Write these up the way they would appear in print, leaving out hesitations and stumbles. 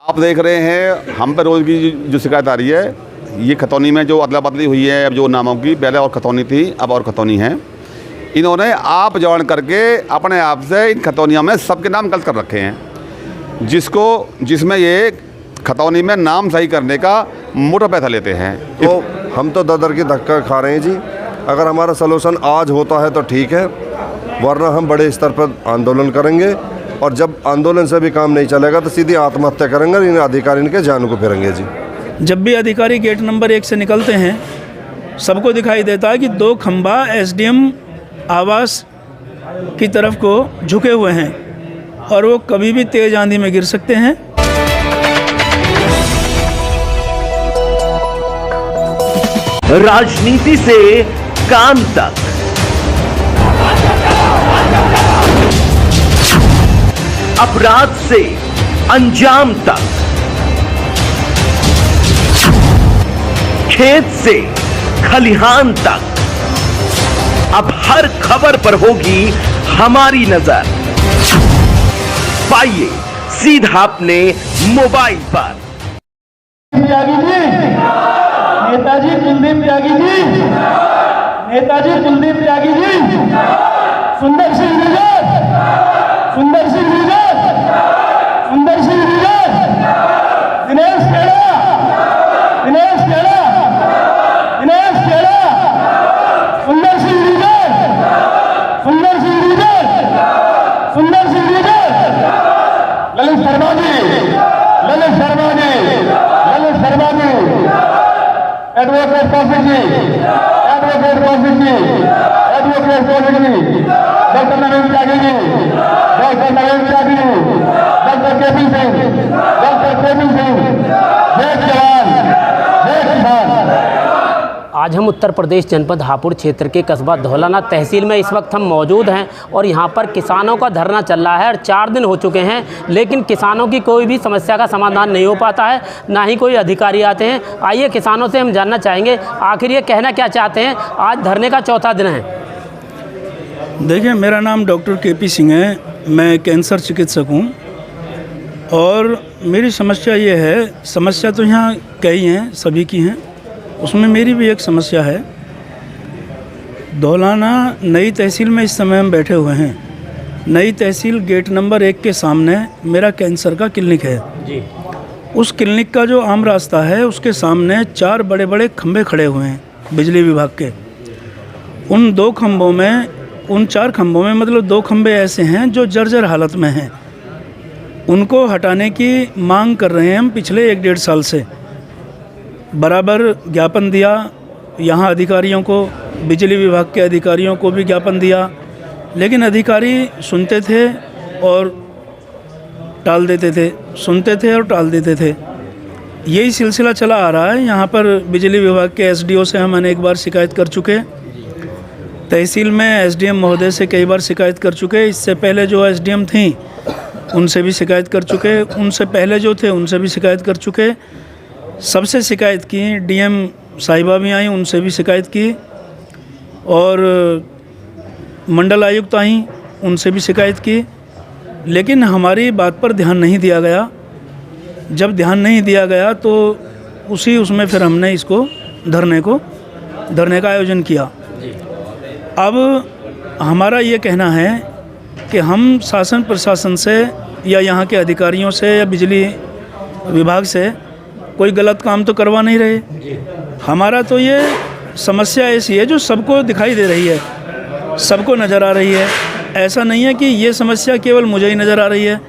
आप देख रहे हैं हम पे रोज़ की जो शिकायत आ रही है, ये खतौनी में जो अदला बदली हुई है, अब जो नामों की पहले और खतौनी थी अब और खतौनी है, इन्होंने आप जवान करके अपने आप से इन खतौनियों में सबके नाम गलत कर रखे हैं, जिसमें ये खतौनी में नाम सही करने का मोटा पैसा लेते हैं। तो हम तो दर की धक्का खा रहे हैं जी। अगर हमारा सलूशन आज होता है तो ठीक है, वरना हम बड़े स्तर पर आंदोलन करेंगे और जब आंदोलन से भी काम नहीं चलेगा तो सीधी आत्महत्या करेंगे और इन अधिकारियों के जान को फेरेंगे जी। जब भी अधिकारी गेट नंबर 1 से निकलते हैं सबको दिखाई देता है कि 2 खंबा एसडीएम आवास की तरफ को झुके हुए हैं और वो कभी भी तेज आंधी में गिर सकते हैं। राजनीति से काम तक, अपराध से अंजाम तक, खेत से खलिहान तक, अब हर खबर पर होगी हमारी नजर। पाइए सीधा अपने मोबाइल पर। त्यागी जी, नेताजी कुलदीप त्यागी जी, नेताजी कुलदीप त्यागी जी, सुंदर सिंह निगर, सुंदर सिंह निगर, सुंदर सिंह निगर, दिनेश खेड़ा, दिनेश खेड़ा, दिनेश खेड़ा, सुंदर Singh Nigar, Sundar Singh Nigar, Sundar Singh Nigar, Lalit Sharma ji, Lalit Sharma ji, Lalit Sharma ji, advocate Kaushik ji, advocate Kaushik ji, advocate Kaushik ji, doctor Naveen Tyagi ji, doctor Naveen Tyagi, doctor KP Singh, doctor KP Singh, जय जवान, जय किसान। आज हम उत्तर प्रदेश जनपद हापुड़ क्षेत्र के कस्बा धौलाना तहसील में इस वक्त हम मौजूद हैं और यहाँ पर किसानों का धरना चल रहा है और 4 दिन हो चुके हैं, लेकिन किसानों की कोई भी समस्या का समाधान नहीं हो पाता है, ना ही कोई अधिकारी आते हैं। आइए किसानों से हम जानना चाहेंगे आखिर ये कहना क्या चाहते हैं। आज धरने का 4था दिन है। देखिए, मेरा नाम डॉक्टर केपी सिंह है, मैं कैंसर चिकित्सक हूँ और मेरी समस्या ये है, समस्या तो यहाँ कई हैं, सभी की हैं, उसमें मेरी भी एक समस्या है। धौलाना नई तहसील में इस समय हम बैठे हुए हैं। नई तहसील गेट नंबर 1 के सामने मेरा कैंसर का क्लिनिक है जी। उस क्लिनिक का जो आम रास्ता है उसके सामने 4 बड़े बड़े खंभे खड़े हुए हैं बिजली विभाग के। उन 2 खंभों में, उन 4 खंभों में मतलब 2 खंभे ऐसे हैं जो जर्जर हालत में हैं, उनको हटाने की मांग कर रहे हैं हम पिछले 1-1.5 साल से। बराबर ज्ञापन दिया यहाँ अधिकारियों को, बिजली विभाग के अधिकारियों को भी ज्ञापन दिया, लेकिन अधिकारी सुनते थे और टाल देते थे, सुनते थे और टाल देते थे। यही सिलसिला चला आ रहा है। यहाँ पर बिजली विभाग के एसडीओ से हम अनेक बार शिकायत कर चुके, तहसील में एसडीएम महोदय से कई बार शिकायत कर चुके, इससे पहले जो एसडीएम थी उनसे भी शिकायत कर चुके, उनसे पहले जो थे उनसे भी शिकायत कर चुके, सबसे शिकायत की। डीएम साहिबा भी आई, उनसे भी शिकायत की और मंडल आयुक्त आई, उनसे भी शिकायत की, लेकिन हमारी बात पर ध्यान नहीं दिया गया। जब ध्यान नहीं दिया गया तो उसमें फिर हमने इसको धरने का आयोजन किया। अब हमारा ये कहना है कि हम शासन प्रशासन से या यहाँ के अधिकारियों से या बिजली विभाग से कोई गलत काम तो करवा नहीं रहे। हमारा तो ये समस्या ऐसी है जो सबको दिखाई दे रही है, सबको नज़र आ रही है। ऐसा नहीं है कि ये समस्या केवल मुझे ही नज़र आ रही है।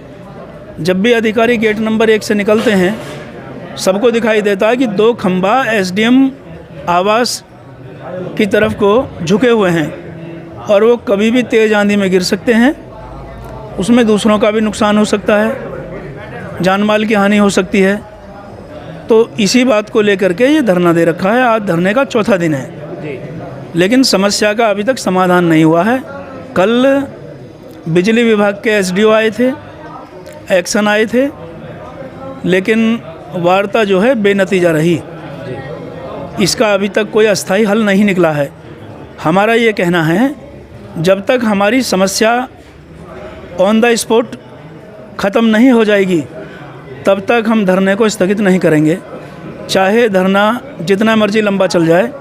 जब भी अधिकारी गेट नंबर 1 से निकलते हैं सबको दिखाई देता है कि 2 खंबा एसडीएम आवास की तरफ को झुके हुए हैं और वो कभी भी तेज़ आंधी में गिर सकते हैं। उसमें दूसरों का भी नुकसान हो सकता है, जान माल की हानि हो सकती है। तो इसी बात को लेकर के ये धरना दे रखा है। आज धरने का 4था दिन है, लेकिन समस्या का अभी तक समाधान नहीं हुआ है। कल बिजली विभाग के एसडीओ आए थे, एक्शन आए थे, लेकिन वार्ता जो है बेनतीजा रही। इसका अभी तक कोई अस्थायी हल नहीं निकला है। हमारा ये कहना है जब तक हमारी समस्या ऑन द स्पॉट ख़त्म नहीं हो जाएगी तब तक हम धरने को स्थगित नहीं करेंगे। चाहे धरना जितना मर्जी लंबा चल जाए,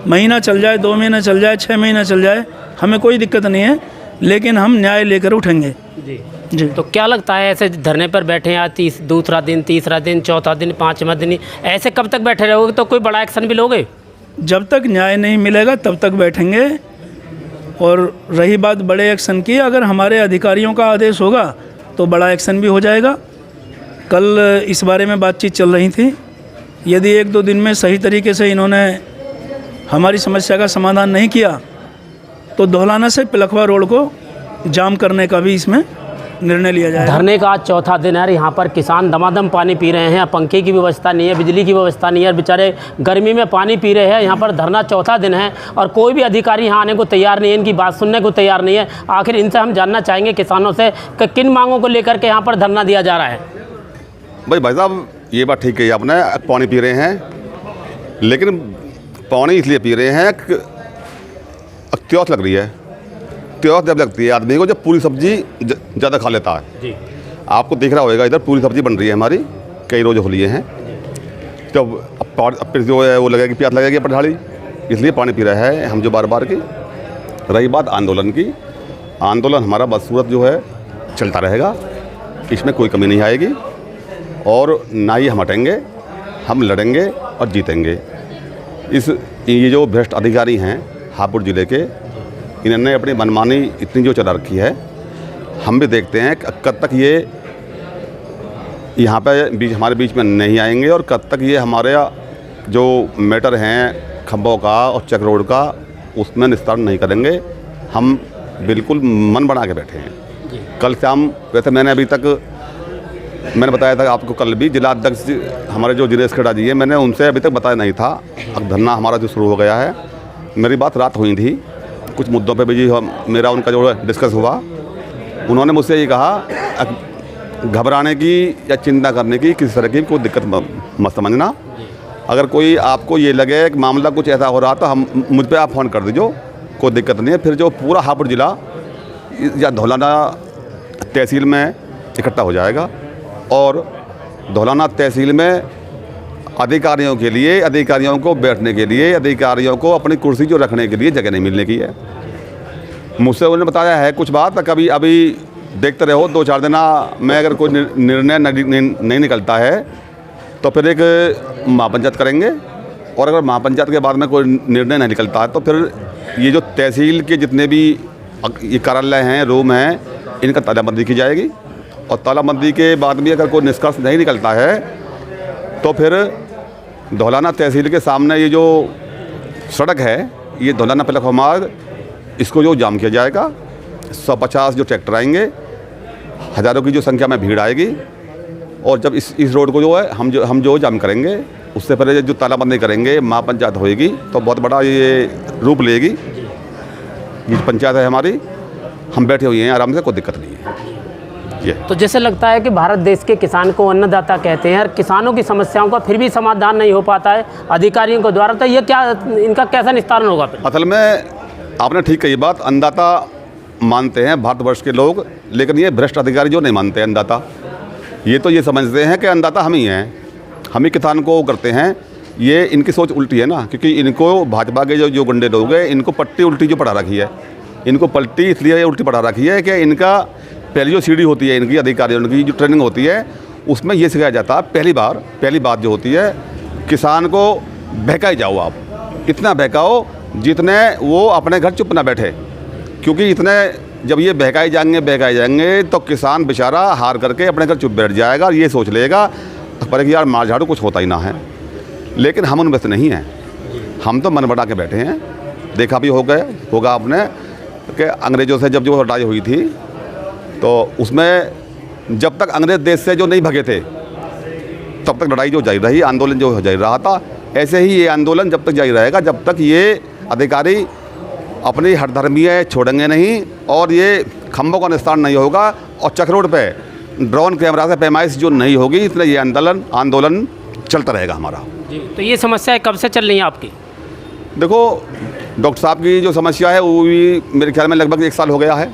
महीना चल जाए, 2 महीने चल जाए, 6 महीने चल जाए, हमें कोई दिक्कत नहीं है, लेकिन हम न्याय लेकर उठेंगे। जी। तो क्या लगता है ऐसे धरने पर बैठे हैं आज दूसरा दिन, तीसरा दिन, चौथा दिन, 5वां दिन, ऐसे कब तक बैठे रहोगे? तो कोई बड़ा एक्शन भी लोगे? जब तक न्याय नहीं मिलेगा तब तक बैठेंगे। और रही बात बड़े एक्शन की, अगर हमारे अधिकारियों का आदेश होगा तो बड़ा एक्शन भी हो जाएगा। कल इस बारे में बातचीत चल रही थी, यदि 1-2 दिन में सही तरीके से इन्होंने हमारी समस्या का समाधान नहीं किया तो धौलाना से पिलखवा रोड को जाम करने का भी इसमें निर्णय लिया जाएगा। धरने का आज चौथा दिन है, यहाँ पर किसान दमादम पानी पी रहे हैं, पंखे की व्यवस्था नहीं है, बिजली की व्यवस्था नहीं है, बेचारे गर्मी में पानी पी रहे हैं। यहाँ पर धरना चौथा दिन है और कोई भी अधिकारी यहाँ आने को तैयार नहीं है, इनकी बात सुनने को तैयार नहीं है। आखिर इनसे हम जानना चाहेंगे किसानों से कि किन मांगों को लेकर के यहाँ पर धरना दिया जा रहा है। भाई साहब, ये बात ठीक है, आपने पानी पी रहे हैं, लेकिन पानी इसलिए पी रहे हैं कि प्यास लग रही है। प्यास जब लगती है आदमी को जब पूरी सब्जी ज़्यादा खा लेता है। जी। आपको दिख रहा होगा इधर पूरी सब्जी बन रही है हमारी, कई रोज हो लिए हैं। जब अब फिर जो है वो लगेगी, प्यास लगेगी पठाड़ी, इसलिए पानी पी रहा है हम जो बार की। रही बात आंदोलन की, आंदोलन हमारा बदसूरत जो है चलता रहेगा, इसमें कोई कमी नहीं आएगी और ना ही हम हटेंगे, हम लड़ेंगे और जीतेंगे। ये जो भ्रष्ट अधिकारी हैं हापुड़ ज़िले के, इन्होंने अपनी मनमानी इतनी जो चला रखी है, हम भी देखते हैं कब तक ये यहाँ पे हमारे बीच में नहीं आएंगे और कब तक ये हमारे जो मैटर हैं खंभों का और चक रोड का उसमें निस्तारण नहीं करेंगे। हम बिल्कुल मन बना के बैठे हैं। कल शाम वैसे मैंने बताया था आपको, कल भी जिला अध्यक्ष हमारे जो जिलेश खेड़ा जी है, मैंने उनसे अभी तक बताया नहीं था। अब धरना हमारा जो शुरू हो गया है, मेरी बात रात हुई थी, कुछ मुद्दों पे भी जी मेरा उनका जो डिस्कस हुआ। उन्होंने मुझसे ये कहा घबराने की या चिंता करने की किसी तरह की कोई दिक्कत मत समझना। अगर कोई आपको ये लगे कि मामला कुछ ऐसा हो रहा तो मुझ पर आप फ़ोन कर दीजिए, कोई दिक्कत नहीं है। फिर जो पूरा हापुड़ ज़िला या धौलाना तहसील में इकट्ठा हो जाएगा और धौलाना तहसील में अधिकारियों के लिए, अधिकारियों को बैठने के लिए, अधिकारियों को अपनी कुर्सी जो रखने के लिए जगह नहीं मिलने की है। मुझसे उन्होंने बताया है कुछ बात, कभी अभी देखते रहो 2-4 दिन में अगर कोई निर्णय नहीं निकलता है तो फिर एक महापंचायत करेंगे, और अगर महापंचायत के बाद में कोई निर्णय नहीं निकलता है तो फिर ये जो तहसील के जितने भी ये कार्यालय हैं, रूम हैं, इनका तालाबंदी की जाएगी। और तालाबंदी के बाद भी अगर कोई निष्कर्ष नहीं निकलता है तो फिर धौलाना तहसील के सामने ये जो सड़क है, ये धौलाना पिलखवा मार्ग, इसको जो जाम किया जाएगा। 150 जो ट्रैक्टर आएंगे, हज़ारों की जो संख्या में भीड़ आएगी। और जब इस रोड को जो है हम जो जाम करेंगे, उससे पहले जो तालाबंदी करेंगे, महापंचायत होएगी तो बहुत बड़ा ये रूप लेगी। ये पंचायत है हमारी, हम बैठे हुए हैं आराम से, कोई दिक्कत नहीं है। तो जैसे लगता है कि भारत देश के किसान को अन्नदाता कहते हैं और किसानों की समस्याओं का फिर भी समाधान नहीं हो पाता है अधिकारियों के द्वारा, तो ये क्या इनका कैसा निस्तारण होगा फिर? असल में आपने ठीक कही बात, अन्नदाता मानते हैं भारतवर्ष के लोग, लेकिन ये भ्रष्ट अधिकारी जो नहीं मानते अन्नदाता, ये तो ये समझते हैं कि अन्नदाता हम ही हैं, हम ही किसान को करते हैं। ये इनकी सोच उल्टी है ना, क्योंकि इनको भाजपा के जो गुंडे लोग हैं, इनको पट्टी उल्टी जो पढ़ा रखी है। इनको पट्टी इसलिए उल्टी पढ़ा रखी है कि इनका पहली जो सीढ़ी होती है इनकी अधिकारियों की जो ट्रेनिंग होती है, उसमें ये सिखाया जाता है पहली बात जो होती है, किसान को बहकाई जाओ, आप इतना बहकाओ जितने वो अपने घर चुप ना बैठे, क्योंकि इतने जब ये बहकाए जाएंगे तो किसान बेचारा हार करके अपने घर चुप बैठ जाएगा और ये सोच लेगा पर कि यार मार झाड़ू कुछ होता ही ना है। लेकिन हम उनमें से नहीं हैं, हम तो मन बढ़ा के बैठे हैं। देखा भी होगा आपने कि अंग्रेज़ों से जब जो लड़ाई हुई थी तो उसमें जब तक अंग्रेज़ देश से जो नहीं भगे थे तब तक लड़ाई जो जारी रही, आंदोलन जो जारी रहा था। ऐसे ही ये आंदोलन जब तक जारी रहेगा, जब तक ये अधिकारी अपनी हठधर्मी छोड़ेंगे नहीं और ये खंभों का निस्तारण नहीं होगा और चक रोड पे ड्रोन कैमरा से पैमाइश जो नहीं होगी, इसलिए ये आंदोलन चलता रहेगा हमारा। जी, तो ये समस्या कब से चल रही है आपकी? देखो, डॉक्टर साहब की जो समस्या है वो भी मेरे ख्याल में लगभग 1 साल हो गया है,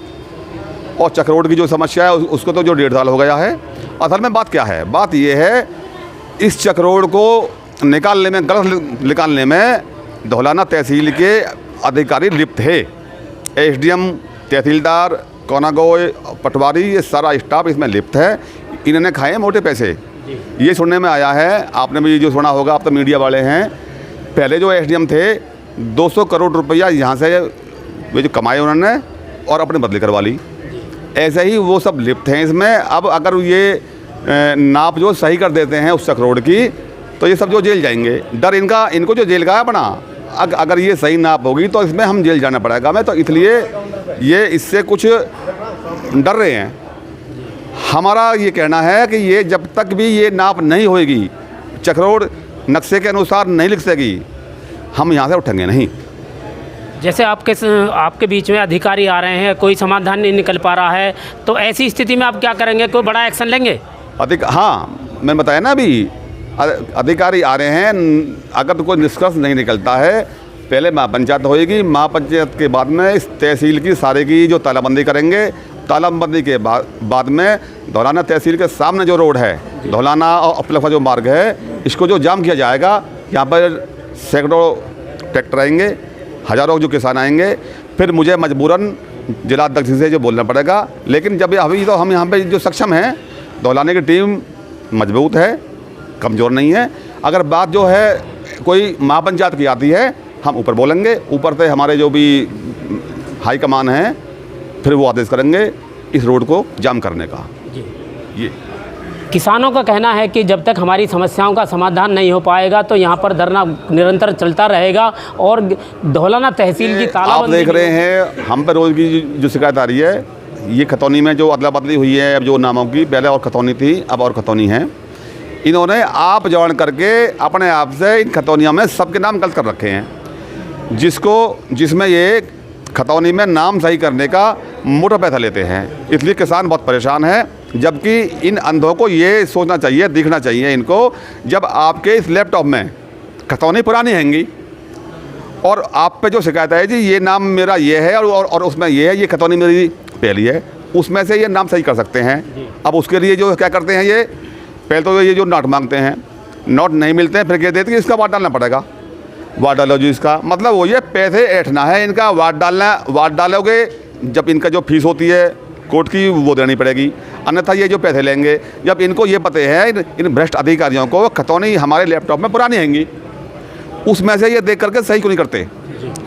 और चक रोड की जो समस्या है उसको तो जो 1.5 साल हो गया है। असल में बात क्या है? बात ये है, इस चक्रोड़ को निकालने में, गलत निकालने में धौलाना तहसील के अधिकारी लिप्त है। एसडीएम, तहसीलदार, कोनागोय, पटवारी, ये सारा स्टाफ इसमें लिप्त है। इन्होंने खाए मोटे पैसे। ये सुनने में आया है, आपने भी जो सुना होगा, आप तो मीडिया वाले हैं, पहले जो एसडीएम थे 200 करोड़ रुपया यहाँ से वे जो कमाए उन्होंने और अपने बदली करवा ली। ऐसे ही वो सब लिप्त हैं इसमें। अब अगर ये नाप जो सही कर देते हैं उस चक्रोड़ की, तो ये सब जो जेल जाएंगे। डर इनको जो जेल का है अपना, अगर ये सही नाप होगी तो इसमें हम जेल जाना पड़ेगा हमें, तो इसलिए ये इससे कुछ डर रहे हैं। हमारा ये कहना है कि ये जब तक भी ये नाप नहीं होएगी, चक्रोड़ नक्शे के अनुसार नहीं लिख सकेगी, हम यहाँ से उठेंगे नहीं। जैसे आपके बीच में अधिकारी आ रहे हैं, कोई समाधान नहीं निकल पा रहा है, तो ऐसी स्थिति में आप क्या करेंगे? कोई बड़ा एक्शन लेंगे? हाँ, मैंने बताया ना अभी, अधिकारी आ रहे हैं। अगर तो कोई निष्कर्ष नहीं निकलता है, पहले महापंचायत होएगी, महापंचायत के बाद में इस तहसील की सारे की जो तालाबंदी करेंगे। तालाबंदी के बाद में धौलाना तहसील के सामने जो रोड है, धौलाना और अपलखा जो मार्ग है, इसको जो जाम किया जाएगा। यहाँ पर सैकड़ों ट्रैक्टर आएंगे, हज़ारों जो किसान आएंगे, फिर मुझे मजबूरन जिलाध्यक्ष से जो बोलना पड़ेगा। लेकिन जब अभी तो हम यहाँ पे जो सक्षम हैं, धौलाने की टीम मजबूत है, कमज़ोर नहीं है। अगर बात जो है कोई महापंचायत की आती है, हम ऊपर बोलेंगे, ऊपर से हमारे जो भी हाई कमान है, फिर वो आदेश करेंगे इस रोड को जाम करने का। ये किसानों का कहना है कि जब तक हमारी समस्याओं का समाधान नहीं हो पाएगा तो यहाँ पर धरना निरंतर चलता रहेगा और धौलाना तहसील की तालाबंदी। आप देख रहे हैं, हम पर रोज़ की जो शिकायत आ रही है, ये खतौनी में जो अदला बदली हुई है, अब जो नामों की, पहले और खतौनी थी, अब और खतौनी है। इन्होंने आप जवान करके अपने आप से इन खतौनियों में सबके नाम गलत कर रखे हैं, जिसमें ये खतौनी में नाम सही करने का मोटा पैसा लेते हैं। इसलिए किसान बहुत परेशान है। जबकि इन अंधों को ये सोचना चाहिए, दिखना चाहिए इनको, जब आपके इस लैपटॉप में खतौनी पुरानी हैंगी और आप पे जो शिकायत है जी, ये नाम मेरा ये है और उसमें ये है, ये खतौनी मेरी पहली है, उसमें से ये नाम सही कर सकते हैं। अब उसके लिए जो क्या करते हैं, ये पहले तो ये जो नोट मांगते हैं, नोट नहीं मिलते हैं, फिर कह देते हैं कि इसका वार्ड डालना पड़ेगा। वार्ड डालो जी, इसका मतलब वो ये पैसे ऐठना है इनका, वार्ड डालना। वार्ड डालोगे जब इनका जो फीस होती है कोर्ट की, वो देनी पड़ेगी, अन्यथा ये जो पैसे लेंगे। जब इनको ये पता है, इन भ्रष्ट अधिकारियों को, खतौनी हमारे लैपटॉप में पुरानी हैंगी, उसमें से ये देख करके सही क्यों नहीं करते?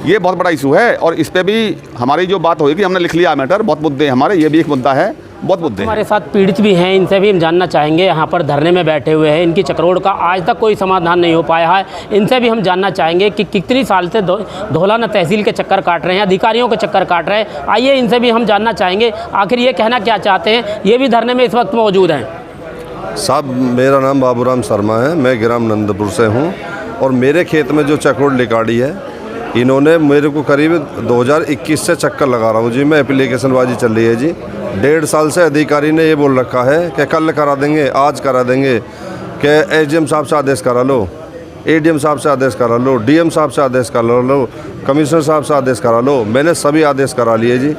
ये बहुत बड़ा इशू है और इस पर भी हमारी जो बात होगी, हमने लिख लिया मैटर। बहुत मुद्दे हमारे, ये भी एक मुद्दा है, बहुत मुद्दे हमारे साथ पीड़ित भी हैं, इनसे भी हम जानना चाहेंगे। यहाँ पर धरने में बैठे हुए हैं, इनकी चक्रोड़ का आज तक कोई समाधान नहीं हो पाया है। इनसे भी हम जानना चाहेंगे कि कितनी साल से धौलाना तहसील के चक्कर काट रहे हैं, अधिकारियों के चक्कर काट रहे हैं। आइए इनसे भी हम जानना चाहेंगे आखिर ये कहना क्या चाहते हैं। ये भी धरने में इस वक्त मौजूद हैं। साहब, मेरा नाम बाबूराम शर्मा है, मैं ग्राम नंदपुर से हूँ और मेरे खेत में जो चक्रोड़ लिकाड़ी है, इन्होंने मेरे को करीब 2021 से चक्कर लगा रहा हूँ जी मैं, एप्लीकेशनबाजी चल रही है जी। 1.5 साल से अधिकारी ने ये बोल रखा है कि कल करा देंगे, आज करा देंगे, कि एसडीएम साहब से आदेश करा लो, एडीएम साहब से आदेश करा लो, डीएम साहब से आदेश करा लो, कमिश्नर साहब से आदेश करा लो। मैंने सभी आदेश करा लिए जी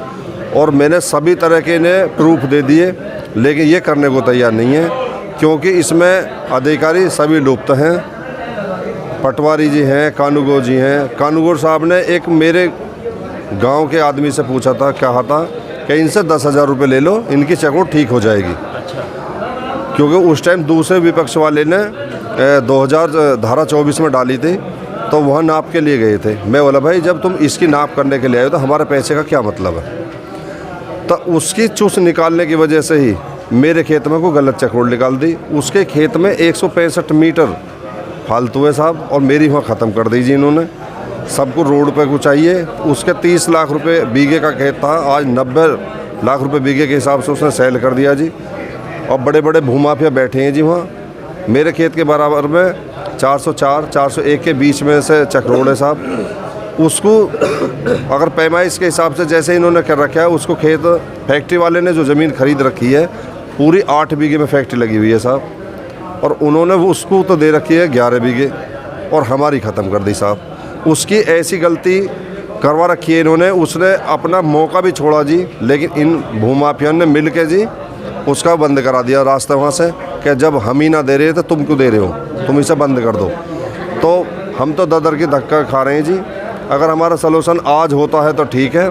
और मैंने सभी तरह के इन्हें प्रूफ दे दिए, लेकिन ये करने को तैयार नहीं है, क्योंकि इसमें अधिकारी सभी लुप्त हैं। पटवारी जी हैं, कानूगो जी हैं। कानूगोर साहब ने एक मेरे गांव के आदमी से पूछा था, कहा था कि इनसे 10,000 रुपये ले लो, इनकी चक्रोड़ ठीक हो जाएगी। क्योंकि उस टाइम दूसरे विपक्ष वाले ने 2000 धारा 24 में डाली थी, तो वहाँ नाप के लिए गए थे। मैं बोला, भाई जब तुम इसकी नाप करने के लिए आए हो तो हमारे पैसे का क्या मतलब है? तो उसकी चूस निकालने की वजह से ही मेरे खेत में को गलत चक्रोड़ निकाल दी। उसके खेत में 165 मीटर फालतू है साहब, और मेरी वहाँ ख़त्म कर दी जी इन्होंने। सबको रोड पे को चाहिए। उसके 30 लाख रुपए बीघे का खेत था, आज 90 लाख रुपए बीघे के हिसाब से उसने सेल कर दिया जी। और बड़े बड़े भूमाफिया बैठे हैं जी वहाँ। मेरे खेत के बराबर में 404, 401 के बीच में से चक्रोड़ है साहब। उसको अगर पैमाइश के हिसाब से जैसे इन्होंने कर रखा है, उसको खेत फैक्ट्री वाले ने जो ज़मीन खरीद रखी है पूरी 8 बीघे में फैक्ट्री लगी हुई है साहब, और उन्होंने वो उसको तो दे रखी है 11 बीघे और हमारी ख़त्म कर दी साहब। उसकी ऐसी गलती करवा रखी है इन्होंने। उसने अपना मौका भी छोड़ा जी, लेकिन इन भूमाफिया ने मिल के जी उसका बंद करा दिया रास्ता वहाँ से, कि जब हम ही ना दे रहे तो तुम क्यों दे रहे हो, तुम इसे बंद कर दो। तो हम तो दर की धक्का खा रहे हैं जी। अगर हमारा सलूशन आज होता है तो ठीक है,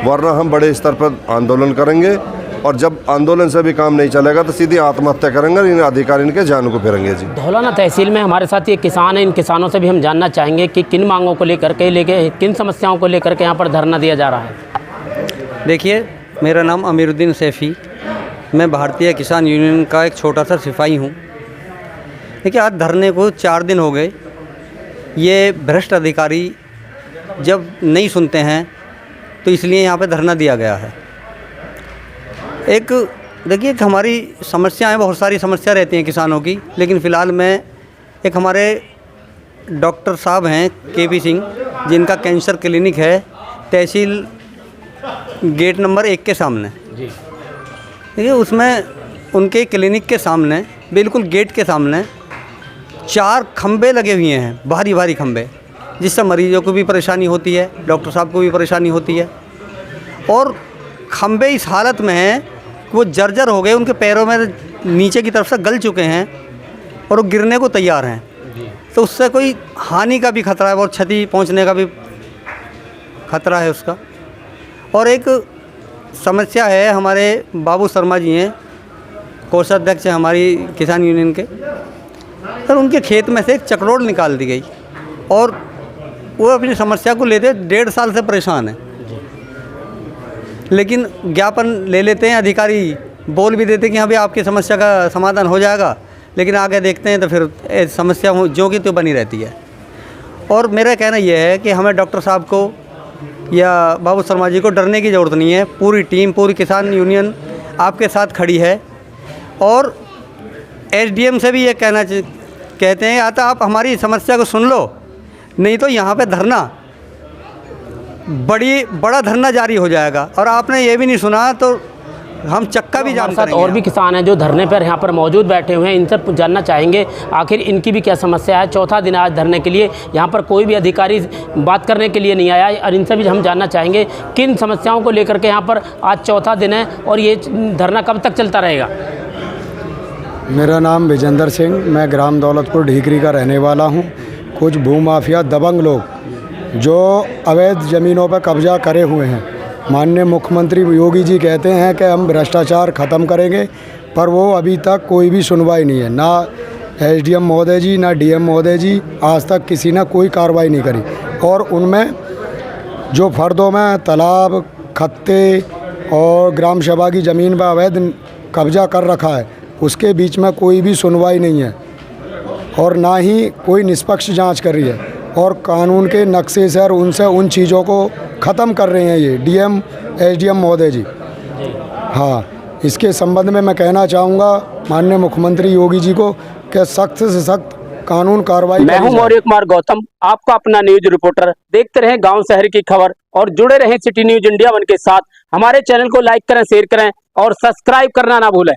वरना हम बड़े स्तर पर आंदोलन करेंगे, और जब आंदोलन से भी काम नहीं चलेगा तो सीधी आत्महत्या करेंगे, इन अधिकारियों के जान को फेरेंगे जी। धौलाना तहसील में हमारे साथ ये किसान हैं, इन किसानों से भी हम जानना चाहेंगे कि किन मांगों को लेकर के किन समस्याओं को लेकर के यहाँ पर धरना दिया जा रहा है। देखिए, मेरा नाम अमीरुद्दीन सैफ़ी, मैं भारतीय किसान यूनियन का एक छोटा सा सिपाही हूँ। देखिए, आज धरने को 4 दिन हो गए। ये भ्रष्ट अधिकारी जब नहीं सुनते हैं तो इसलिए यहाँ पे धरना दिया गया है। एक देखिए, हमारी समस्याएं, बहुत सारी समस्या रहती हैं किसानों की, लेकिन फ़िलहाल मैं एक हमारे डॉक्टर साहब हैं KP सिंह, जिनका कैंसर क्लिनिक है तहसील गेट नंबर 1 के सामने। देखिए, उसमें उनके क्लिनिक के सामने, बिल्कुल गेट के सामने 4 खंबे लगे हुए हैं, भारी भारी खंबे, जिससे मरीजों को भी परेशानी होती है, डॉक्टर साहब को भी परेशानी होती है। और खंबे इस हालत में हैं कि वो जर्जर हो गए, उनके पैरों में नीचे की तरफ से गल चुके हैं और वो गिरने को तैयार हैं। तो उससे कोई हानि का भी खतरा है, बहुत क्षति पहुंचने का भी खतरा है उसका। और एक समस्या है, हमारे बाबू शर्मा जी हैं, कोषाध्यक्ष हैं हमारी किसान यूनियन के, सर उनके खेत में से एक चकरोड़ निकाल दी गई और वो अपनी समस्या को लेते 1.5 साल से परेशान है। लेकिन ज्ञापन ले लेते हैं, अधिकारी बोल भी देते हैं कि हाँ भाई आपकी समस्या का समाधान हो जाएगा, लेकिन आगे देखते हैं तो फिर समस्या जो की तो बनी रहती है। और मेरा कहना यह है कि हमें डॉक्टर साहब को या बाबू शर्मा जी को डरने की ज़रूरत नहीं है। पूरी टीम, पूरी किसान यूनियन आपके साथ खड़ी है। और SDM से भी ये कहते हैं या तो आप हमारी समस्या को सुन लो, नहीं तो यहाँ पे धरना, बड़ा धरना जारी हो जाएगा। और आपने ये भी नहीं सुना तो हम चक्का भी जाम करेंगे। और भी किसान हैं जो धरने पर यहाँ पर मौजूद बैठे हुए हैं, इनसे जानना चाहेंगे आखिर इनकी भी क्या समस्या है। चौथा दिन आज धरने के लिए यहाँ पर कोई भी अधिकारी बात करने के लिए नहीं आया, और इनसे भी हम जानना चाहेंगे किन समस्याओं को लेकर के यहाँ पर आज चौथा दिन है और ये धरना कब तक चलता रहेगा। मेरा नाम विजेंद्र सिंह, मैं ग्राम दौलतपुर ढीकरी का रहने वाला हूँ। कुछ भूमाफिया दबंग लोग जो अवैध ज़मीनों पर कब्जा करे हुए हैं, माननीय मुख्यमंत्री योगी जी कहते हैं कि हम भ्रष्टाचार ख़त्म करेंगे, पर वो अभी तक कोई भी सुनवाई नहीं है। ना SDM महोदय जी, ना DM महोदय जी, आज तक किसी ने कोई कार्रवाई नहीं करी। और उनमें जो फर्दों में तालाब, खत्ते और ग्राम सभा की ज़मीन पर अवैध कब्जा कर रखा है, उसके बीच में कोई भी सुनवाई नहीं है और ना ही कोई निष्पक्ष जांच कर रही है। और कानून के नक्शे से और उनसे उन चीज़ों को ख़त्म कर रहे हैं ये DM SDM महोदय जी। हाँ, इसके संबंध में मैं कहना चाहूँगा माननीय मुख्यमंत्री योगी जी को कि सख्त से सख्त कानून कार्रवाई। मैं हूँ मौर्य कुमार गौतम, आपका अपना न्यूज रिपोर्टर। देखते रहें गांव शहर की खबर और जुड़े रहें सिटी न्यूज इंडिया 1 के साथ। हमारे चैनल को लाइक करें, शेयर करें और सब्सक्राइब करना ना भूलें।